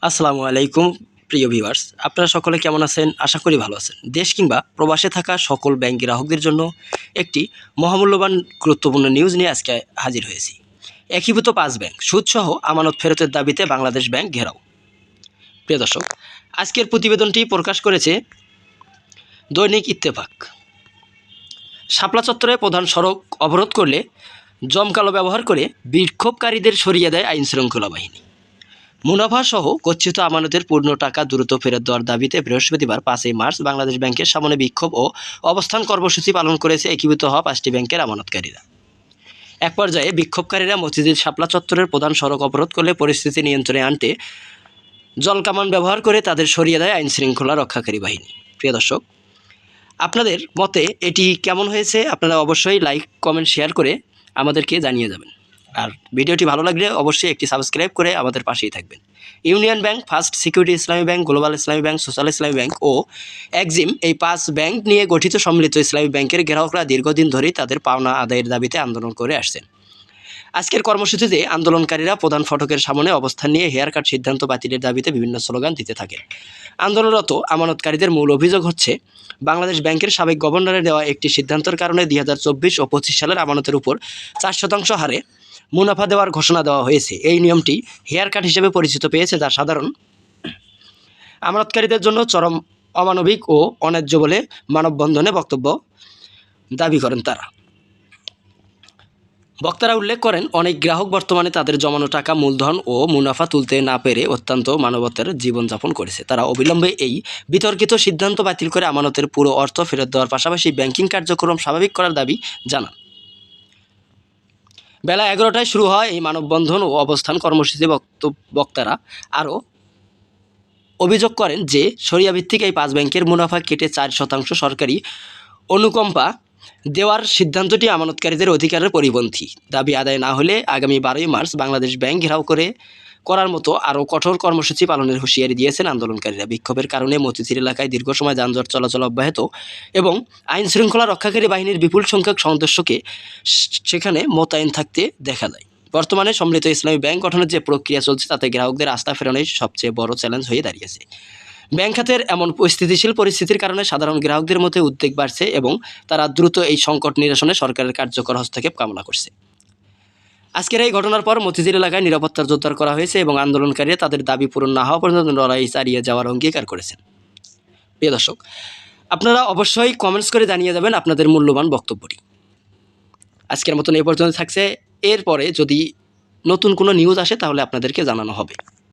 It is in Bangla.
আসসালামু আলাইকুম প্রিয় ভিউয়ার্স, আপনারা সকলে কেমন আছেন? আশা করি ভালো আছেন। দেশ কিংবা প্রবাসে থাকা সকল ব্যাংক গ্রাহকদের জন্য একটি মহামূল্যবান গুরুত্বপূর্ণ নিউজ নিয়ে আজকে হাজির হয়েছি। একীভূত 5 ব্যাংক সুদসহ আমানত ফেরতের দাবিতে বাংলাদেশ ব্যাংক ঘেরাও। প্রিয় দর্শক, আজকের প্রতিবেদনটি প্রকাশ করেছে দৈনিক ইত্তেফাক। শাপলা চত্বরে প্রধান সড়ক অবরোধ করলে জমকালো ব্যবহার করে বিক্ষোভকারীদের সরিয়ে দেয় আইনশৃঙ্খলা বাহিনী। মুনাফাসহ গচ্ছিত আমানতের পূর্ণ টাকা দ্রুত ফেরত দেওয়ার দাবিতে বৃহস্পতিবার 5 মার্চ বাংলাদেশ ব্যাংকের সামনে বিক্ষোভ ও অবস্থান কর্মসূচি পালন করেছে একীভূত হওয়া 5টি ব্যাংকের আমানতকারীরা। এক পর্যায়ে বিক্ষোভকারীরা মসজিদের শাপলা চত্বরের প্রধান সড়ক অবরোধ করলে পরিস্থিতি নিয়ন্ত্রণে আনতে জলকামান ব্যবহার করে তাদের সরিয়ে দেয় আইনশৃঙ্খলা রক্ষাকারী বাহিনী। প্রিয় দর্শক, আপনাদের মতে এটি কেমন হয়েছে? আপনারা অবশ্যই লাইক, কমেন্ট, শেয়ার করে আমাদেরকে জানিয়ে যাবেন। আর ভিডিওটি ভালো লাগলে অবশ্যই একটি সাবস্ক্রাইব করে আমাদের পাশেই থাকবেন। ইউনিয়ন ব্যাংক, ফার্স্ট সিকিউরিটি ইসলামী ব্যাংক, গ্লোবাল ইসলামী ব্যাংক, সোশ্যাল ইসলামী ব্যাংক ও এক্সিম, এই 5 ব্যাংক নিয়ে গঠিত সম্মিলিত ইসলামী ব্যাংকের গ্রাহকরা দীর্ঘদিন ধরেই তাদের পাওনা আদায়ের দাবিতে আন্দোলন করে আসছেন। আজকের কর্মসূচিতে আন্দোলনকারীরা প্রধান ফটকের সামনে অবস্থান নিয়ে হেয়ার কাট সিদ্ধান্ত বাতিলের দাবিতে বিভিন্ন স্লোগান দিতে থাকেন। আন্দোলনরত আমানতকারীদের মূল অভিযোগ হচ্ছে, বাংলাদেশ ব্যাংকের সাবেক গভর্নরের দেওয়া একটি সিদ্ধান্তের কারণে 2024 ও 25 সালের আমানতের উপর 4% হারে মুনাফা দেওয়ার ঘোষণা দেওয়া হয়েছে। এই নিয়মটি হেয়ার কাট হিসেবে পরিচিত পেয়েছে, যা সাধারণ আমানতকারীদের জন্য চরম অমানবিক ও অন্যায্য বলে মানববন্ধনে বক্তব্য দাবি করেন তারা। বক্তারা উল্লেখ করেন, অনেক গ্রাহক বর্তমানে তাদের জমানো টাকা, মূলধন ও মুনাফা তুলতে না পেরে অত্যন্ত মানবতার জীবনযাপন করেছে। তারা অবিলম্বে এই বিতর্কিত সিদ্ধান্ত বাতিল করে আমানতের পুরো অর্থ ফেরত দেওয়ার পাশাপাশি ব্যাংকিং কার্যক্রম স্বাভাবিক করার দাবি জানান। বেলা 11টায় শুরু হয় এই মানববন্ধন ও অবস্থান কর্মসূচি। বক্তারা আরও অভিযোগ করেন যে শরিয়াভিত্তিক এই 5 ব্যাংকের মুনাফা কেটে 4% সরকারি অনুকম্পা দেওয়ার সিদ্ধান্তটি আমানতকারীদের অধিকারের পরিপন্থী। দাবি আদায় না হলে আগামী 12 মার্চ বাংলাদেশ ব্যাংক ঘেরাও করার মতো আরও কঠোর কর্মসূচি পালনের হুঁশিয়ারি দিয়েছেন আন্দোলনকারীরা। বিক্ষোভের কারণে মতিঝিল এলাকায় দীর্ঘ সময় যানজট চলাচল অব্যাহত এবং আইনশৃঙ্খলা রক্ষাকারী বাহিনীর বিপুল সংখ্যক সদস্যকে সেখানে মোতায়েন থাকতে দেখা যায়। বর্তমানে সম্মিলিত ইসলামী ব্যাংক গঠনের যে প্রক্রিয়া চলছে, তাতে গ্রাহকদের আস্থা ফেরানোই সবচেয়ে বড় চ্যালেঞ্জ হয়ে দাঁড়িয়েছে। ব্যাংক খাতের এমন স্থিতিশীল পরিস্থিতির কারণে সাধারণ গ্রাহকদের মধ্যে উদ্বেগ বাড়ছে এবং তারা দ্রুত এই সংকট নিরসনে সরকারের কার্যকর হস্তক্ষেপ কামনা করছে। আজকের এই ঘটনার পর মতিঝিল এলাকায় নিরাপত্তা জোরদার করা হয়েছে এবং আন্দোলনকারীরা তাদের দাবি পূরণ না হওয়া পর্যন্ত লড়াই চালিয়ে যাওয়ার অঙ্গীকার করেছেন। প্রিয় দর্শক, আপনারা অবশ্যই কমেন্টস করে জানিয়ে যাবেন আপনাদের মূল্যবান বক্তব্যটি। আজকের মতন এই পর্যন্ত থাকছে। এরপরে যদি নতুন কোনো নিউজ আসে তাহলে আপনাদেরকে জানানো হবে।